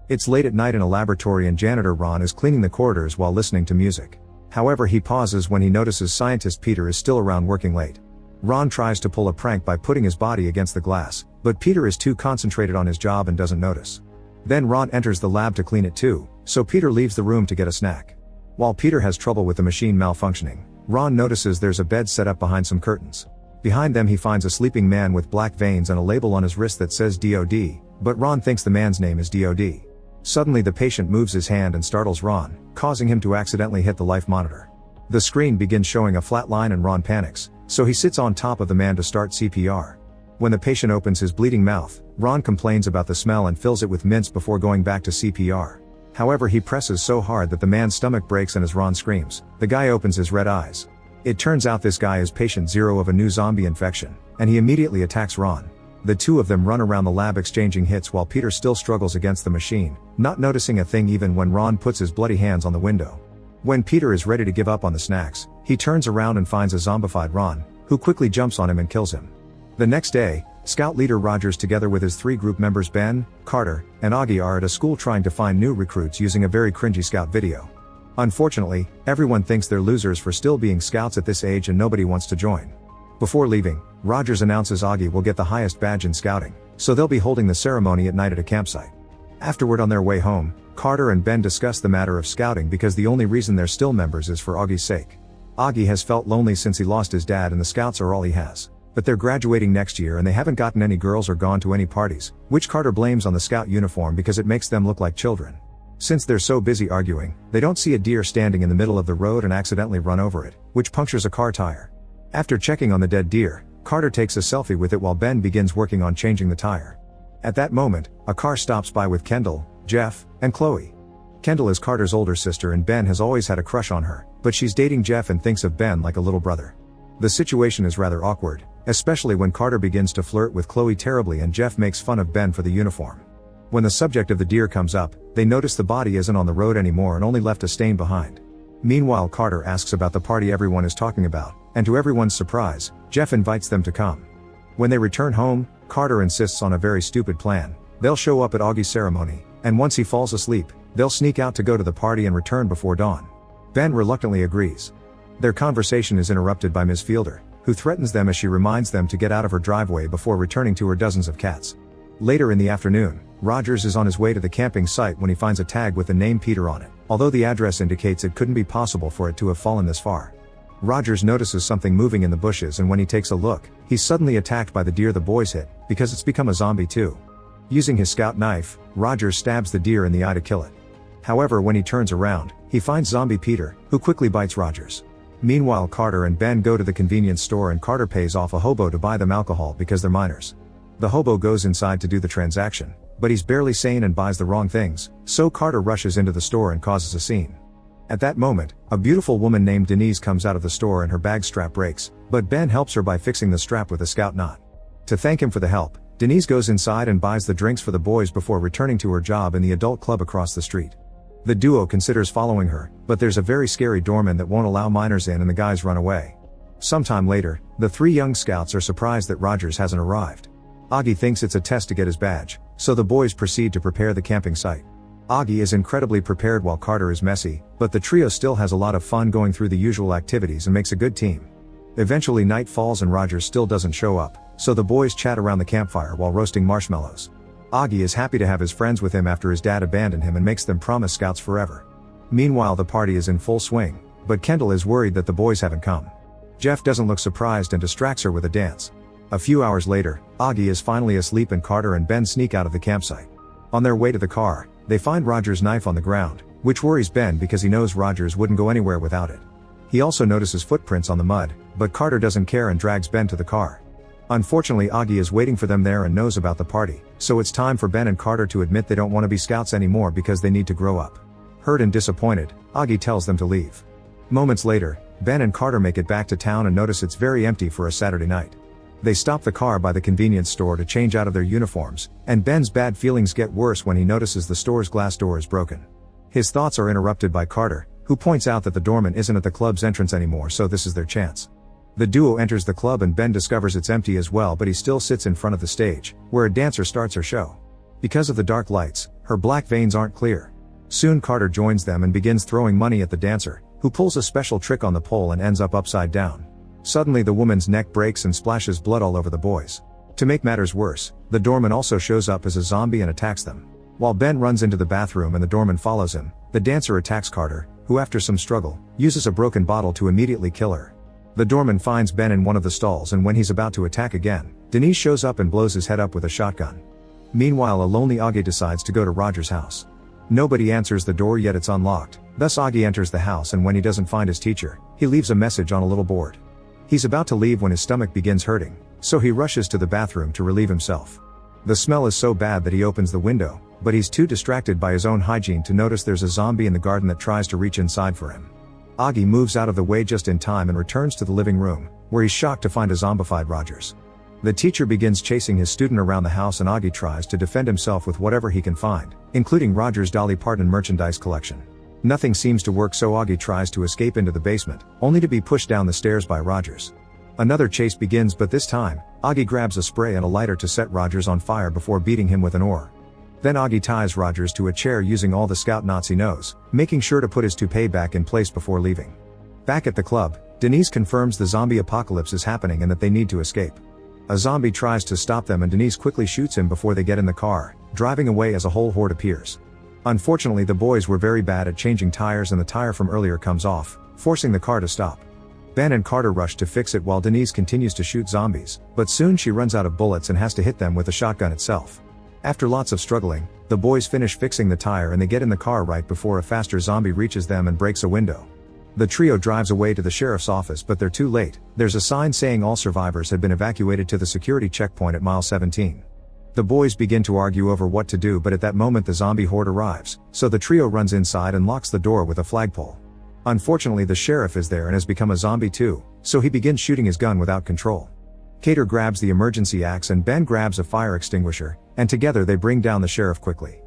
It's late at night in a laboratory and janitor Ron is cleaning the corridors while listening to music. However, he pauses when he notices scientist Peter is still around working late. Ron tries to pull a prank by putting his body against the glass, but Peter is too concentrated on his job and doesn't notice. Then Ron enters the lab to clean it too, so Peter leaves the room to get a snack. While Peter has trouble with the machine malfunctioning, Ron notices there's a bed set up behind some curtains. Behind them he finds a sleeping man with black veins and a label on his wrist that says DOD, but Ron thinks the man's name is DOD. Suddenly the patient moves his hand and startles Ron, causing him to accidentally hit the life monitor. The screen begins showing a flat line and Ron panics, so he sits on top of the man to start CPR. When the patient opens his bleeding mouth, Ron complains about the smell and fills it with mints before going back to CPR. However, he presses so hard that the man's stomach breaks, and as Ron screams, the guy opens his red eyes. It turns out this guy is patient 0 of a new zombie infection, and he immediately attacks Ron. The two of them run around the lab exchanging hits while Peter still struggles against the machine, not noticing a thing even when Ron puts his bloody hands on the window. When Peter is ready to give up on the snacks, he turns around and finds a zombified Ron, who quickly jumps on him and kills him. The next day, Scout leader Rogers together with his 3 group members Ben, Carter, and Augie are at a school trying to find new recruits using a very cringy Scout video. Unfortunately, everyone thinks they're losers for still being Scouts at this age and nobody wants to join. Before leaving, Rogers announces Augie will get the highest badge in Scouting, so they'll be holding the ceremony at night at a campsite. Afterward, on their way home, Carter and Ben discuss the matter of Scouting because the only reason they're still members is for Augie's sake. Augie has felt lonely since he lost his dad and the Scouts are all he has. But they're graduating next year and they haven't gotten any girls or gone to any parties, which Carter blames on the Scout uniform because it makes them look like children. Since they're so busy arguing, they don't see a deer standing in the middle of the road and accidentally run over it, which punctures a car tire. After checking on the dead deer, Carter takes a selfie with it while Ben begins working on changing the tire. At that moment, a car stops by with Kendall, Jeff, and Chloe. Kendall is Carter's older sister and Ben has always had a crush on her, but she's dating Jeff and thinks of Ben like a little brother. The situation is rather awkward, especially when Carter begins to flirt with Chloe terribly and Jeff makes fun of Ben for the uniform. When the subject of the deer comes up, they notice the body isn't on the road anymore and only left a stain behind. Meanwhile, Carter asks about the party everyone is talking about, and to everyone's surprise, Jeff invites them to come. When they return home, Carter insists on a very stupid plan. They'll show up at Augie's ceremony, and once he falls asleep, they'll sneak out to go to the party and return before dawn. Ben reluctantly agrees. Their conversation is interrupted by Ms. Fielder, who threatens them as she reminds them to get out of her driveway before returning to her dozens of cats. Later in the afternoon, Rogers is on his way to the camping site when he finds a tag with the name Peter on it, although the address indicates it couldn't be possible for it to have fallen this far. Rogers notices something moving in the bushes and when he takes a look, he's suddenly attacked by the deer the boys hit, because it's become a zombie too. Using his Scout knife, Rogers stabs the deer in the eye to kill it. However, when he turns around, he finds zombie Peter, who quickly bites Rogers. Meanwhile, Carter and Ben go to the convenience store and Carter pays off a hobo to buy them alcohol because they're minors. The hobo goes inside to do the transaction, but he's barely sane and buys the wrong things, so Carter rushes into the store and causes a scene. At that moment, a beautiful woman named Denise comes out of the store and her bag strap breaks, but Ben helps her by fixing the strap with a Scout knot. To thank him for the help, Denise goes inside and buys the drinks for the boys before returning to her job in the adult club across the street. The duo considers following her, but there's a very scary doorman that won't allow minors in and the guys run away. Sometime later, the 3 young Scouts are surprised that Rogers hasn't arrived. Augie thinks it's a test to get his badge, so the boys proceed to prepare the camping site. Augie is incredibly prepared while Carter is messy, but the trio still has a lot of fun going through the usual activities and makes a good team. Eventually night falls and Rogers still doesn't show up, so the boys chat around the campfire while roasting marshmallows. Augie is happy to have his friends with him after his dad abandoned him and makes them promise Scouts forever. Meanwhile, the party is in full swing, but Kendall is worried that the boys haven't come. Jeff doesn't look surprised and distracts her with a dance. A few hours later, Augie is finally asleep and Carter and Ben sneak out of the campsite. On their way to the car, they find Rogers' knife on the ground, which worries Ben because he knows Rogers wouldn't go anywhere without it. He also notices footprints on the mud, but Carter doesn't care and drags Ben to the car. Unfortunately, Augie is waiting for them there and knows about the party, so it's time for Ben and Carter to admit they don't want to be Scouts anymore because they need to grow up. Hurt and disappointed, Augie tells them to leave. Moments later, Ben and Carter make it back to town and notice it's very empty for a Saturday night. They stop the car by the convenience store to change out of their uniforms, and Ben's bad feelings get worse when he notices the store's glass door is broken. His thoughts are interrupted by Carter, who points out that the doorman isn't at the club's entrance anymore, so this is their chance. The duo enters the club and Ben discovers it's empty as well, but he still sits in front of the stage, where a dancer starts her show. Because of the dark lights, her black veins aren't clear. Soon Carter joins them and begins throwing money at the dancer, who pulls a special trick on the pole and ends up upside down. Suddenly the woman's neck breaks and splashes blood all over the boys. To make matters worse, the doorman also shows up as a zombie and attacks them. While Ben runs into the bathroom and the doorman follows him, the dancer attacks Carter, who after some struggle, uses a broken bottle to immediately kill her. The doorman finds Ben in one of the stalls, and when he's about to attack again, Denise shows up and blows his head up with a shotgun. Meanwhile, a lonely Augie decides to go to Roger's house. Nobody answers the door, yet it's unlocked. Thus Augie enters the house, and when he doesn't find his teacher, he leaves a message on a little board. He's about to leave when his stomach begins hurting, so he rushes to the bathroom to relieve himself. The smell is so bad that he opens the window, but he's too distracted by his own hygiene to notice there's a zombie in the garden that tries to reach inside for him. Augie moves out of the way just in time and returns to the living room, where he's shocked to find a zombified Rogers. The teacher begins chasing his student around the house, and Augie tries to defend himself with whatever he can find, including Rogers' Dolly Parton merchandise collection. Nothing seems to work, so Augie tries to escape into the basement, only to be pushed down the stairs by Rogers. Another chase begins, but this time, Augie grabs a spray and a lighter to set Rogers on fire before beating him with an oar. Then Augie ties Rogers to a chair using all the Scout Nazi knows, making sure to put his toupee back in place before leaving. Back at the club, Denise confirms the zombie apocalypse is happening and that they need to escape. A zombie tries to stop them, and Denise quickly shoots him before they get in the car, driving away as a whole horde appears. Unfortunately, the boys were very bad at changing tires, and the tire from earlier comes off, forcing the car to stop. Ben and Carter rush to fix it while Denise continues to shoot zombies, but soon she runs out of bullets and has to hit them with the shotgun itself. After lots of struggling, the boys finish fixing the tire and they get in the car right before a faster zombie reaches them and breaks a window. The trio drives away to the sheriff's office, but they're too late. There's a sign saying all survivors had been evacuated to the security checkpoint at mile 17. The boys begin to argue over what to do, but at that moment the zombie horde arrives, so the trio runs inside and locks the door with a flagpole. Unfortunately, the sheriff is there and has become a zombie too, so he begins shooting his gun without control. Cater grabs the emergency axe and Ben grabs a fire extinguisher, and together they bring down the sheriff quickly.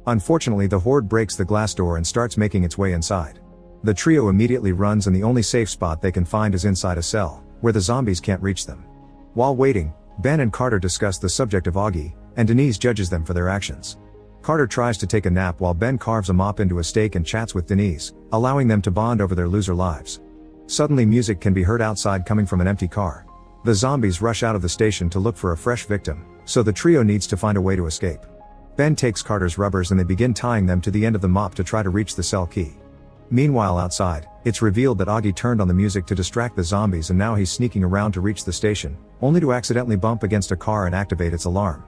Unfortunately, the horde breaks the glass door and starts making its way inside. The trio immediately runs, and the only safe spot they can find is inside a cell, where the zombies can't reach them. While waiting, Ben and Carter discuss the subject of Augie, and Denise judges them for their actions. Carter tries to take a nap while Ben carves a mop into a steak and chats with Denise, allowing them to bond over their loser lives. Suddenly music can be heard outside coming from an empty car. The zombies rush out of the station to look for a fresh victim, so the trio needs to find a way to escape. Ben takes Carter's rubbers and they begin tying them to the end of the mop to try to reach the cell key. Meanwhile outside, it's revealed that Augie turned on the music to distract the zombies, and now he's sneaking around to reach the station, only to accidentally bump against a car and activate its alarm.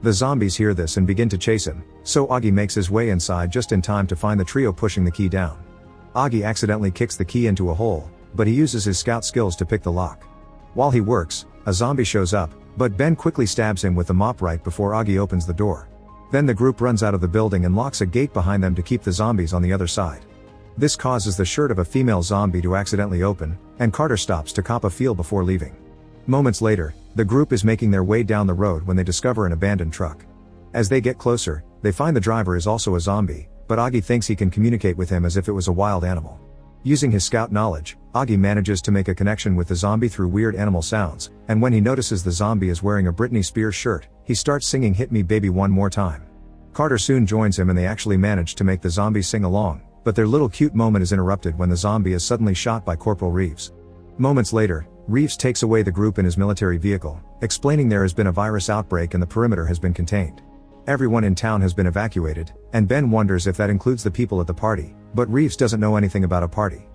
The zombies hear this and begin to chase him, so Augie makes his way inside just in time to find the trio pushing the key down. Augie accidentally kicks the key into a hole, but he uses his scout skills to pick the lock. While he works, a zombie shows up, but Ben quickly stabs him with the mop right before Augie opens the door. Then the group runs out of the building and locks a gate behind them to keep the zombies on the other side. This causes the shirt of a female zombie to accidentally open, and Carter stops to cop a feel before leaving. Moments later, the group is making their way down the road when they discover an abandoned truck. As they get closer, they find the driver is also a zombie, but Augie thinks he can communicate with him as if it was a wild animal. Using his scout knowledge, Augie manages to make a connection with the zombie through weird animal sounds, and when he notices the zombie is wearing a Britney Spears shirt, he starts singing "Hit Me Baby One More Time." Carter soon joins him and they actually manage to make the zombies sing along, but their little cute moment is interrupted when the zombie is suddenly shot by Corporal Reeves. Moments later, Reeves takes away the group in his military vehicle, explaining there has been a virus outbreak and the perimeter has been contained. Everyone in town has been evacuated, and Ben wonders if that includes the people at the party, but Reeves doesn't know anything about a party.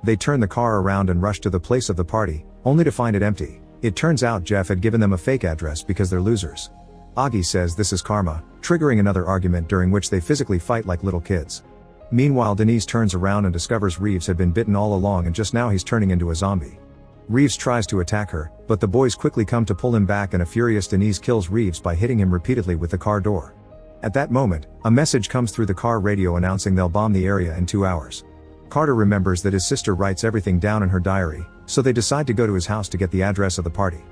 They turn the car around and rush to the place of the party, only to find it empty. It turns out Jeff had given them a fake address because they're losers. Augie says this is karma, triggering another argument during which they physically fight like little kids. Meanwhile, Denise turns around and discovers Reeves had been bitten all along and just now he's turning into a zombie. Reeves tries to attack her, but the boys quickly come to pull him back and a furious Denise kills Reeves by hitting him repeatedly with the car door. At that moment, a message comes through the car radio announcing they'll bomb the area in 2 hours. Carter remembers that his sister writes everything down in her diary, so they decide to go to his house to get the address of the party.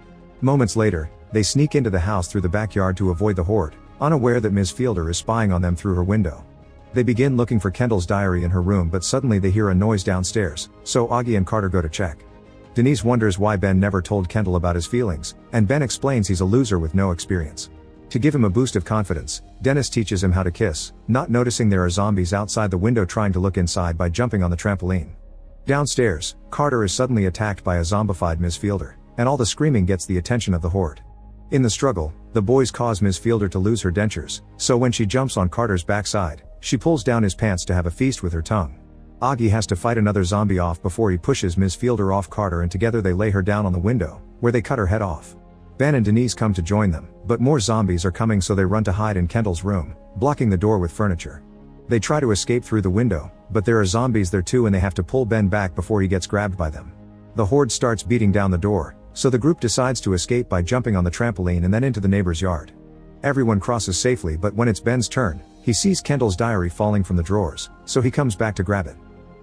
Moments later, they sneak into the house through the backyard to avoid the horde, unaware that Ms. Fielder is spying on them through her window. They begin looking for Kendall's diary in her room, but suddenly they hear a noise downstairs, so Augie and Carter go to check. Denise wonders why Ben never told Kendall about his feelings, and Ben explains he's a loser with no experience. To give him a boost of confidence, Dennis teaches him how to kiss, not noticing there are zombies outside the window trying to look inside by jumping on the trampoline. Downstairs, Carter is suddenly attacked by a zombified Ms. Fielder, and all the screaming gets the attention of the horde. In the struggle, the boys cause Ms. Fielder to lose her dentures, so when she jumps on Carter's backside, she pulls down his pants to have a feast with her tongue. Augie has to fight another zombie off before he pushes Ms. Fielder off Carter, and together they lay her down on the window, where they cut her head off. Ben and Denise come to join them, but more zombies are coming, so they run to hide in Kendall's room, blocking the door with furniture. They try to escape through the window, but there are zombies there too and they have to pull Ben back before he gets grabbed by them. The horde starts beating down the door, so the group decides to escape by jumping on the trampoline and then into the neighbor's yard. Everyone crosses safely, but when it's Ben's turn, he sees Kendall's diary falling from the drawers, so he comes back to grab it.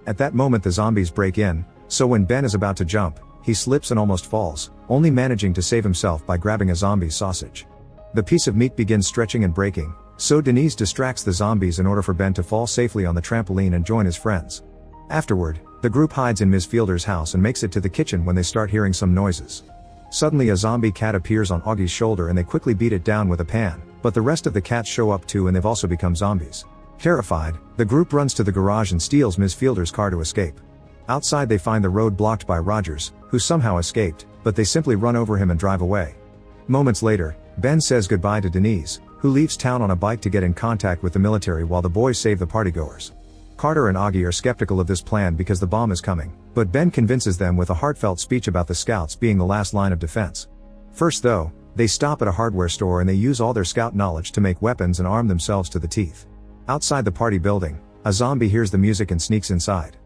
At that moment the zombies break in, so when Ben is about to jump, he slips and almost falls, only managing to save himself by grabbing a zombie's sausage. The piece of meat begins stretching and breaking, so Denise distracts the zombies in order for Ben to fall safely on the trampoline and join his friends. Afterward, the group hides in Ms. Fielder's house and makes it to the kitchen when they start hearing some noises. Suddenly a zombie cat appears on Augie's shoulder and they quickly beat it down with a pan, but the rest of the cats show up too and they've also become zombies. Terrified, the group runs to the garage and steals Ms. Fielder's car to escape. Outside they find the road blocked by Rogers, who somehow escaped, but they simply run over him and drive away. Moments later, Ben says goodbye to Denise, who leaves town on a bike to get in contact with the military while the boys save the partygoers. Carter and Augie are skeptical of this plan because the bomb is coming, but Ben convinces them with a heartfelt speech about the scouts being the last line of defense. First though, they stop at a hardware store and they use all their scout knowledge to make weapons and arm themselves to the teeth. Outside the party building, a zombie hears the music and sneaks inside.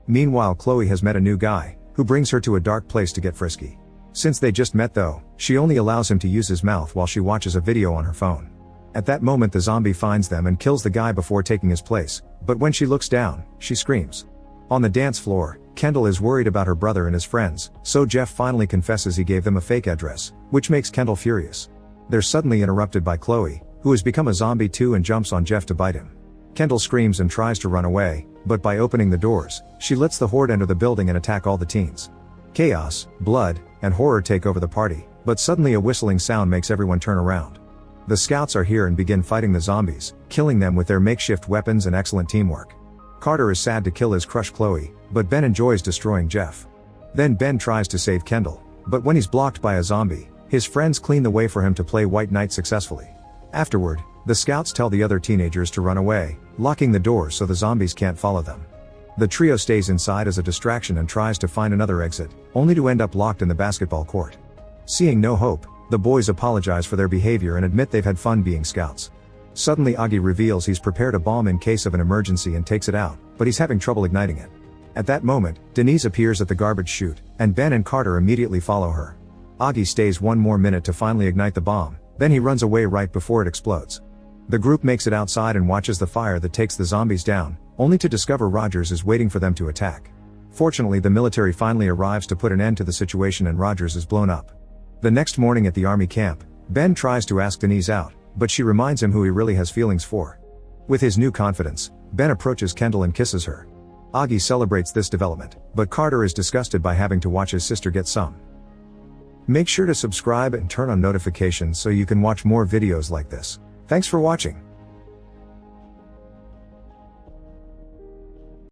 Meanwhile Chloe has met a new guy, who brings her to a dark place to get frisky. Since they just met though, she only allows him to use his mouth while she watches a video on her phone. At that moment the zombie finds them and kills the guy before taking his place, but when she looks down, she screams. On the dance floor, Kendall is worried about her brother and his friends, so Jeff finally confesses he gave them a fake address, which makes Kendall furious. They're suddenly interrupted by Chloe, who has become a zombie too and jumps on Jeff to bite him. Kendall screams and tries to run away, but by opening the doors, she lets the horde enter the building and attack all the teens. Chaos, blood, and horror take over the party, but suddenly a whistling sound makes everyone turn around. The scouts are here and begin fighting the zombies, killing them with their makeshift weapons and excellent teamwork. Carter is sad to kill his crush Chloe, but Ben enjoys destroying Jeff. Then Ben tries to save Kendall, but when he's blocked by a zombie, his friends clean the way for him to play White Knight successfully. Afterward, the scouts tell the other teenagers to run away, locking the doors so the zombies can't follow them. The trio stays inside as a distraction and tries to find another exit, only to end up locked in the basketball court. Seeing no hope, the boys apologize for their behavior and admit they've had fun being scouts. Suddenly Augie reveals he's prepared a bomb in case of an emergency and takes it out, but he's having trouble igniting it. At that moment, Denise appears at the garbage chute, and Ben and Carter immediately follow her. Augie stays one more minute to finally ignite the bomb, then he runs away right before it explodes. The group makes it outside and watches the fire that takes the zombies down, only to discover Rogers is waiting for them to attack. Fortunately the military finally arrives to put an end to the situation and Rogers is blown up. The next morning at the army camp, Ben tries to ask Denise out, but she reminds him who he really has feelings for. With his new confidence, Ben approaches Kendall and kisses her. Augie celebrates this development, but Carter is disgusted by having to watch his sister get some. Make sure to subscribe and turn on notifications so you can watch more videos like this. Thanks for watching.